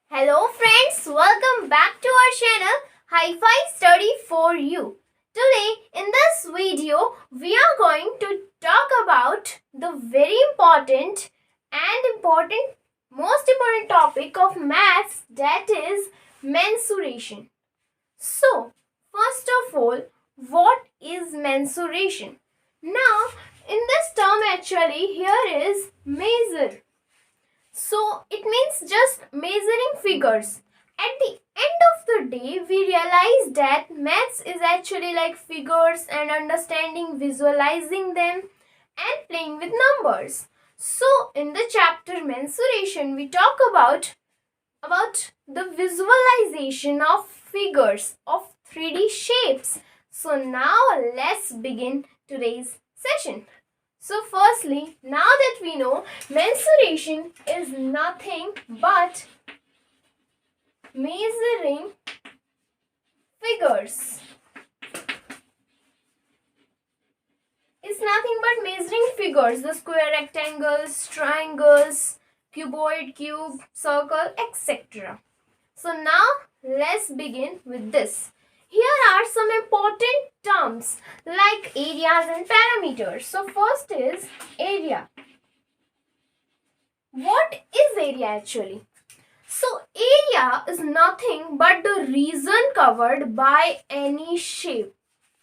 Hello friends, welcome back to our channel Hi-Fi Study for You. Today in this video we are going to talk about the very important most important topic of maths, that is mensuration. So first of all, what is mensuration? Now in this term actually here is measure. So it means just measuring figures. At the end of the day, we realize that maths is actually like figures and understanding, visualizing them and playing with numbers. So in the chapter mensuration, we talk about the visualization of figures of 3D shapes. So now let's begin today's session. So firstly, now that we know mensuration is nothing but measuring figures. It's nothing but measuring figures, the square, rectangles, triangles, cuboid, cube, circle, etc. So now let's begin with this. Here are some important terms like areas and parameters. So first is area. What is area actually? So area is nothing but the region covered by any shape.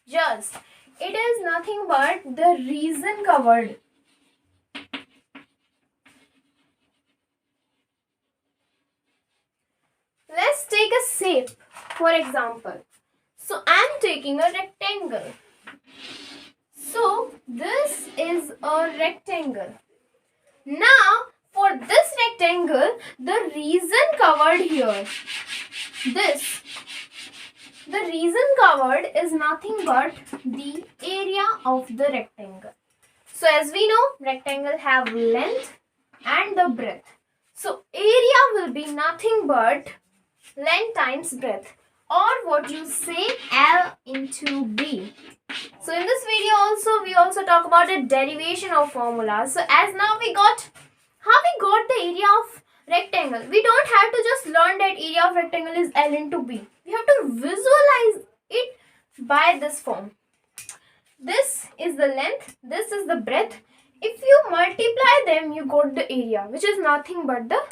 Just it is nothing but the region covered. Let's take a shape, for example. So I am taking a rectangle. So this is a rectangle. Now for this rectangle, the region covered here, the region covered is nothing but the area of the rectangle. So as we know, rectangle have length and the breadth. So area will be nothing but length times breadth, or what you say L into B. So in this video we also talk about the derivation of formulas. So as now we got how we got the area of rectangle. We don't have to just learn that area of rectangle is L into B. We have to visualize it by this form. This is the length, this is the breadth. If you multiply them, you got the area, which is nothing but the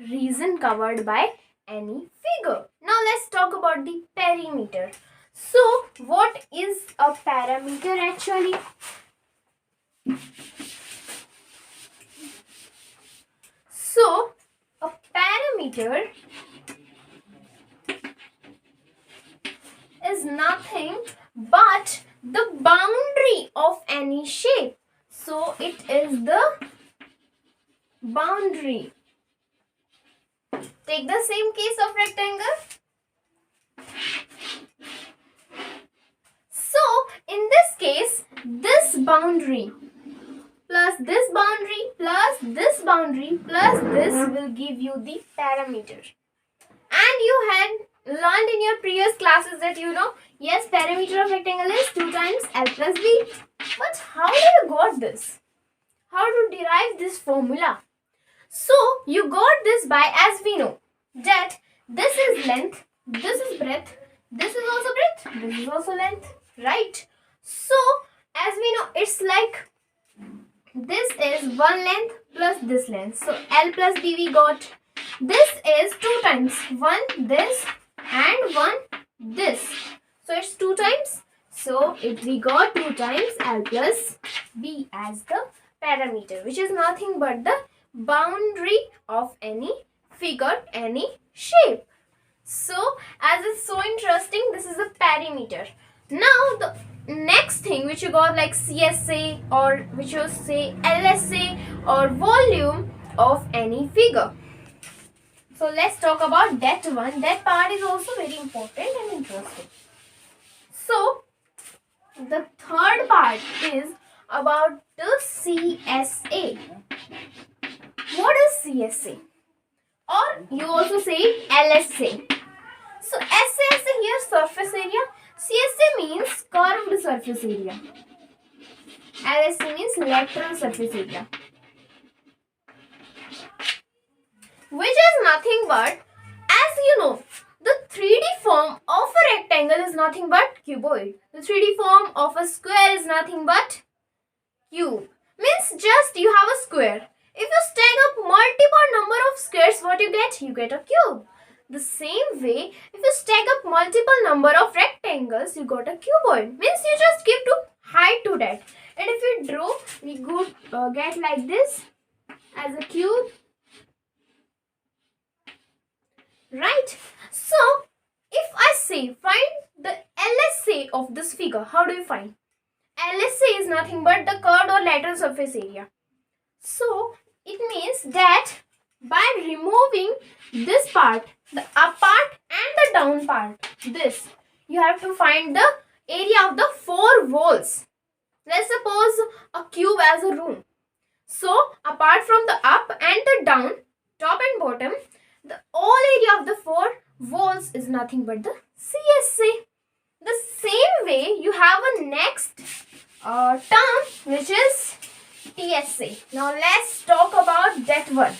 region covered by any figure. Now let's talk about the perimeter. So what is a parameter actually? So a parameter is nothing but the boundary of any shape. So it is the boundary. Take the same case of rectangle. So in this case, this boundary plus this boundary plus this boundary plus this will give you the parameter. And you had learned in your previous classes that yes, perimeter of rectangle is 2 times L plus B. But how do you got this? How to derive this formula? So you got this by, as we know, that this is length, this is breadth, this is also breadth, this is also length, right? So as we know, it's like this is one length plus this length. So L plus B we got. This is 2 times 1 this and 1 this. So it's 2 times. So we got 2 times L plus B as the parameter, which is nothing but the boundary of any figure, any shape. So as it's so interesting, this is the perimeter. Now the next thing which you got like CSA, or which you say LSA, or volume of any figure. So let's talk about that one. That part is also very important and interesting. So the third part is about the CSA. What is CSA? Or you also say LSA. So SA here surface area. CSA means curved surface area. LSA means lateral surface area. which is nothing but you know, the 3D form of a rectangle is nothing but cuboid. The 3D form of a square is nothing but cube. Means just you have a square. If you stack up multiple number of squares, what you get? You get a cube. The same way, if you stack up multiple number of rectangles, you got a cuboid. Means you just give to height to that. And if you draw, we could get like this as a cube. Right? So, if I say find the LSA of this figure, how do you find? LSA is nothing but the curved or lateral surface area. So, it means that by removing this part, the up part and the down part, this, you have to find the area of the four walls. Let's suppose a cube as a room. So, apart from the up and the down, top and bottom, the all area of the four walls is nothing but the CSA. The same way, you have a next term which is TSA. Now, let's talk about that one.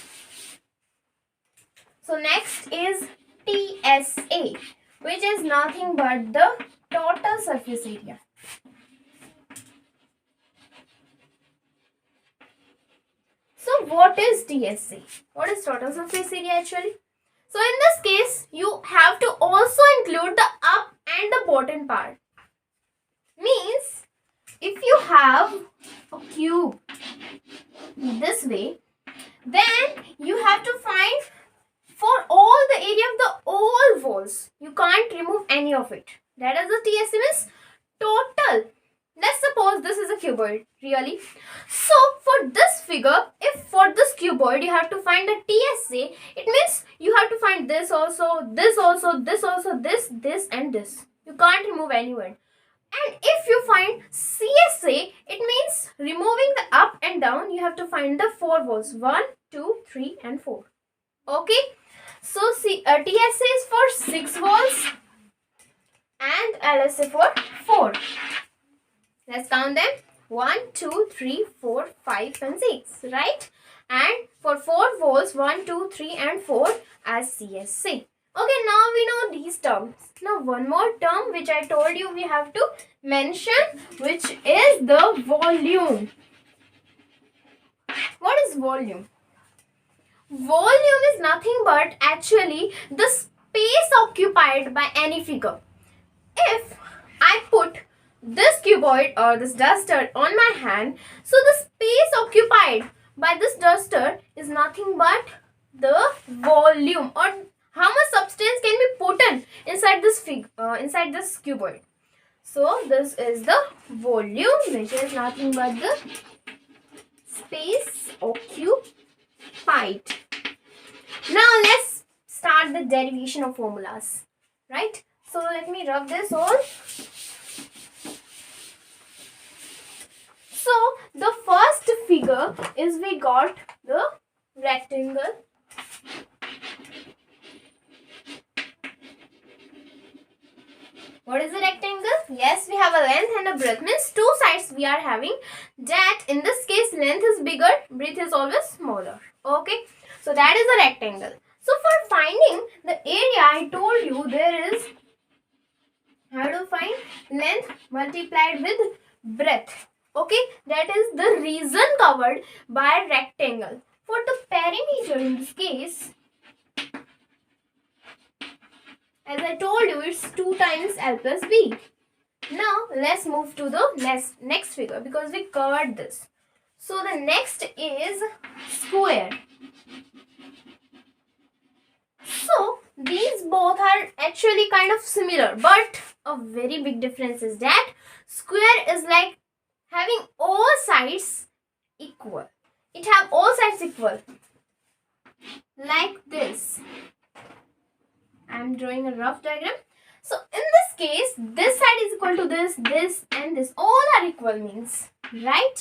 So, next is TSA, which is nothing but the total surface area. So, what is TSA? What is total surface area actually? So, in this case, you have to also include the up and the bottom part. Means, if you have a cube this way, then you have to find for all the area of the all walls. You can't remove any of it. That is the TSA means total. Let's suppose this is a cuboid, really. So, for this figure, if for this cuboid you have to find the TSA, it means you have to find this also, this also, this also, this and this. You can't remove anyone. And if you find CSA, it means removing the up and down, you have to find the four walls. 1, 2, 3 and 4. Okay. So, TSA is for 6 walls and LSA for 4. Let's count them. 1, 2, 3, 4, 5 and 6. Right? And for 4 walls, 1, 2, 3 and 4 as CSA. Okay, now we know these terms. Now, one more term which I told you we have to mention, which is the volume. What is volume? Volume is nothing but actually the space occupied by any figure. If I put this cuboid or this duster on my hand, so the space occupied by this duster is nothing but the volume, or how much substance can be put inside this inside this cuboid. So this is the volume, which is nothing but the space occupied. Now let's start the derivation of formulas. Right? So let me rub this all. So the first figure is we got the rectangle. What is a rectangle? Yes, we have a length and a breadth. Means two sides we are having. That in this case length is bigger, breadth is always smaller. Okay. So that is a rectangle. So for finding the area, I told you there is, how to find length multiplied with breadth. Okay. That is the region covered by rectangle. For the perimeter in this case, as I told you, it's 2 times L plus B. Now, let's move to the next figure because we covered this. So, the next is square. So, these both are actually kind of similar, but a very big difference is that square is like having all sides equal. It have all sides equal. Like this. I am drawing a rough diagram. So, in this case, this side is equal to this and this. All are equal means, right?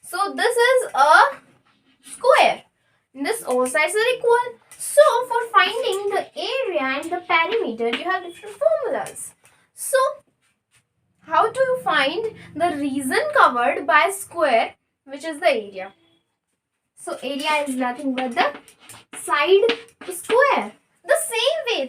So, this is a square. This all sides are equal. So, for finding the area and the perimeter, you have different formulas. So, how do you find the region covered by square, which is the area? So, area is nothing but the side square. The same way,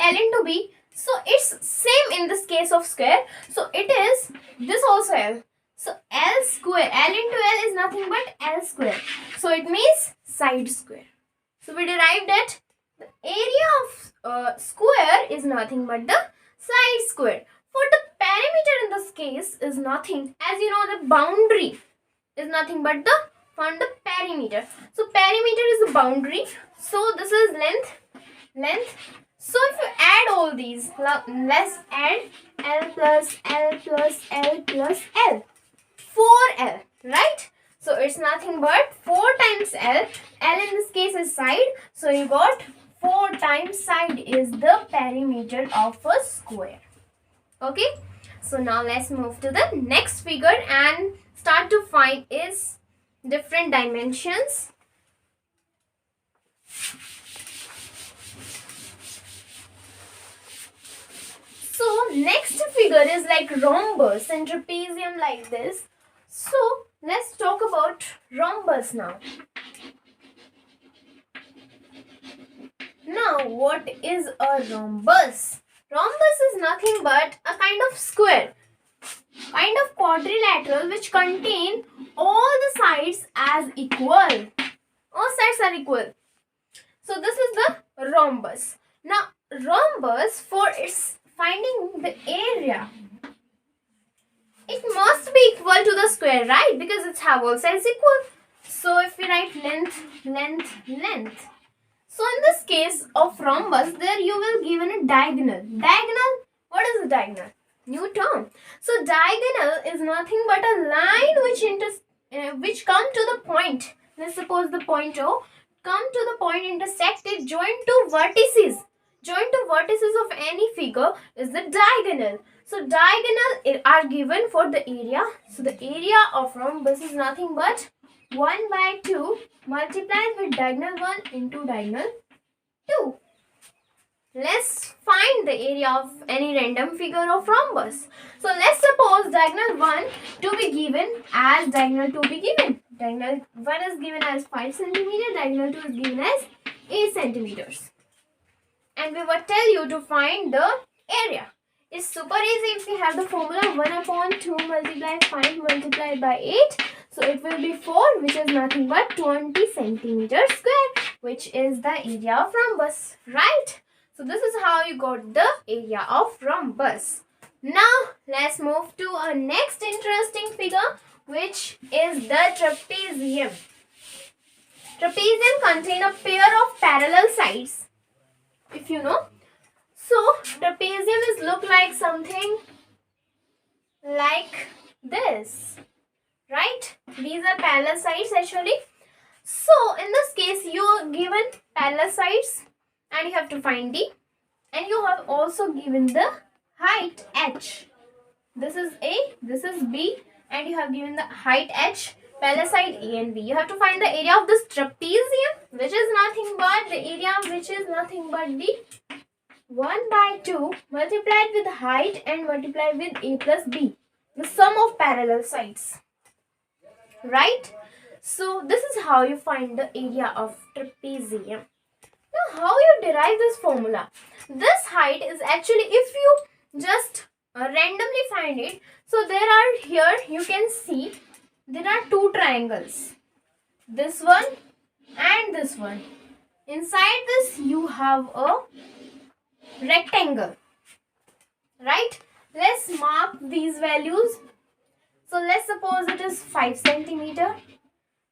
L into B. So it's same in this case of square. So it is this also L. So L square, L into L is nothing but L square. So it means side square. So we derived that the area of square is nothing but the side square. For the perimeter in this case is nothing. As you know, the boundary is nothing but the perimeter. So perimeter is the boundary. So this is length. So if you add all these, let's add L plus L plus L plus L. 4L, right? So it's nothing but 4 times L. L in this case is side. So you got 4 times side is the perimeter of a square. Okay. So now let's move to the next figure and start to find its different dimensions. So next figure is like rhombus and trapezium like this. So let's talk about rhombus now. Now what is a rhombus? Rhombus is nothing but a kind of square, kind of quadrilateral which contain all the sides as equal. All sides are equal. So this is the rhombus. Now rhombus, for its finding the area, it must be equal to the square, right? Because it's have all sides equal. So if we write length. So in this case of rhombus, there you will given a diagonal. Diagonal, what is a diagonal? New term. So diagonal is nothing but a line which come to the point. Let's suppose the point O come to the point intersected, join to vertices. Join to vertices of any figure is the diagonal. So diagonal are given for the area. So the area of rhombus is nothing but 1 by 2 multiplied with diagonal 1 into diagonal 2. Let's find the area of any random figure of rhombus. So let's suppose diagonal 1 to be given as diagonal 2 be given. Diagonal 1 is given as 5 cm, diagonal 2 is given as 8 centimeters. And we will tell you to find the area. It's super easy if we have the formula 1 upon 2 multiplied 5 multiplied by 8. So it will be 4, which is nothing but 20 centimeters square, which is the area of rhombus, right? So this is how you got the area of rhombus. Now let's move to our next interesting figure, which is the trapezium. Trapezium contain a pair of parallel sides, if you know. So trapezium is look like something like this, right? These are parallel sides actually. So in this case you are given parallel sides and you have to find D, and you have also given the height H. This is A, this is B, and you have given the height H, parallel side A and B. You have to find the area of this trapezium, which is nothing but the area which is nothing but the 1 by 2 multiplied with height and multiplied with A plus B, the sum of parallel sides, right? So this is how you find the area of trapezium. Now how you derive this formula? This height is actually, if you just randomly find it, so there are here you can see there are two triangles, this one and this one. Inside this you have a rectangle, right? Let's mark these values. So let's suppose it is 5 centimeter,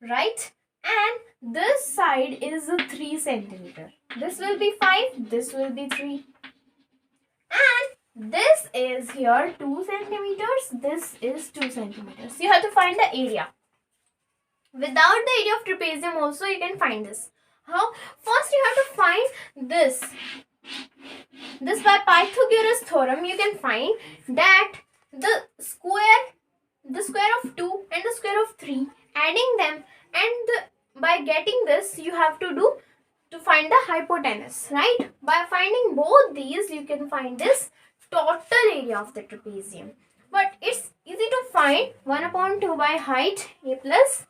right? And this side is 3 centimeter. This will be 5, this will be 3. And this is here 2 centimeters, this is 2 centimeters. You have to find the area. Without the area of trapezium also you can find this. How? First you have to find this. This by Pythagoras theorem you can find that the square of 2 and the square of 3, adding them, and by getting this you have to do to find the hypotenuse, right? By finding both these you can find this total area of the trapezium. But it's easy to find 1 upon 2 by height A plus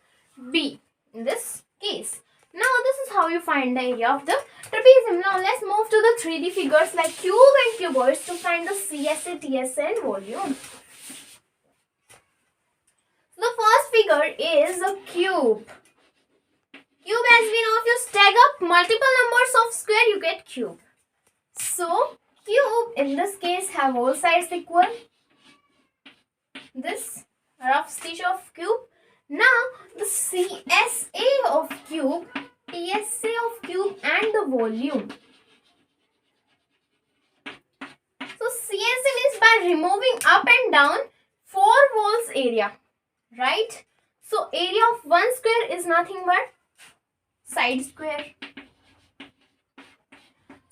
B in this case. Now this is how you find the area of the trapezium. Now let's move to the 3D figures like cube and cuboids to find the CSA, TSA and volume. The first figure is a cube. Cube, as we know, if you stack up multiple numbers of square, you get cube. So, cube in this case have all sides equal. This rough stitch of cube. Now, the CSA of cube, TSA of cube and the volume. So, CSA means by removing up and down 4 walls area. Right? So, area of one square is nothing but side square.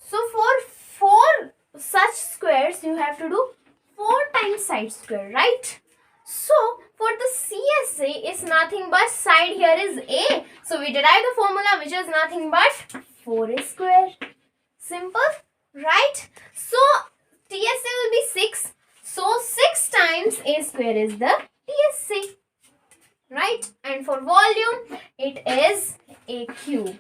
So, for 4 such squares, you have to do 4 times side square, right? So, for the CSA is nothing but side here is A. So, we derive the formula which is nothing but 4A square. Simple, right? So, TSA will be 6. So, 6 times A square is the TSA. Right? And for volume, it is a cube.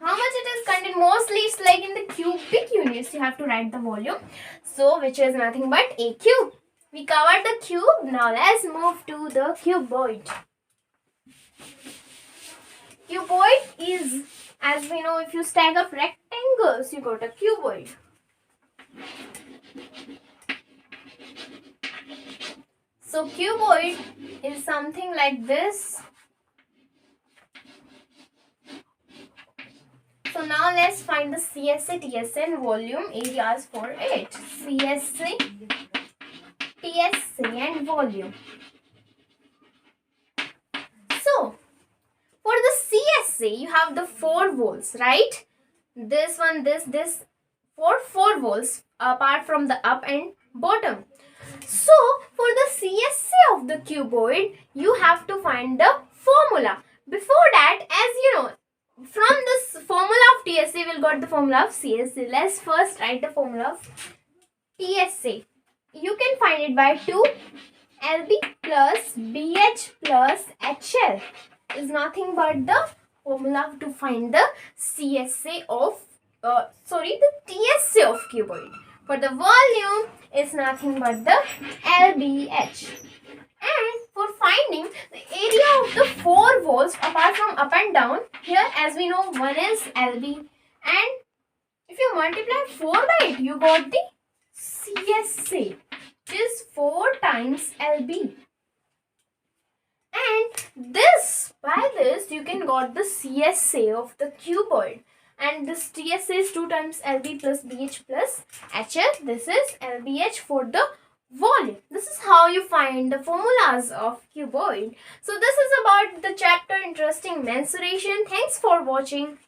How much it is contained? Mostly it's like in the cubic units. You have to write the volume. So, which is nothing but a cube. We covered the cube. Now, let's move to the cuboid. Cuboid is, as we know, if you stack up rectangles, you got a cuboid. So, cuboid is something like this. So, now let's find the CSA, TSA and volume areas for it. CSA, TSA and volume. So, for the CSA, you have the 4 walls, right? This one, this, for 4 walls apart from the up and bottom. So, for the CSA of the cuboid, you have to find the formula. Before that, as you know, from this formula of TSA, we'll got the formula of CSA. Let's first write the formula of TSA. You can find it by 2 LB plus BH plus HL is nothing but the formula to find the CSA of, the TSA of cuboid. For the volume, is nothing but the LBH. And for finding the area of the 4 walls apart from up and down, here as we know, one is LB. And if you multiply 4 by it, you got the CSA, which is 4 times LB. And this, by this, you can got the CSA of the cuboid. And this TSA is 2 times LB plus BH plus HL. This is LBH for the volume. This is how you find the formulas of cuboid. So this is about the chapter interesting mensuration. Thanks for watching.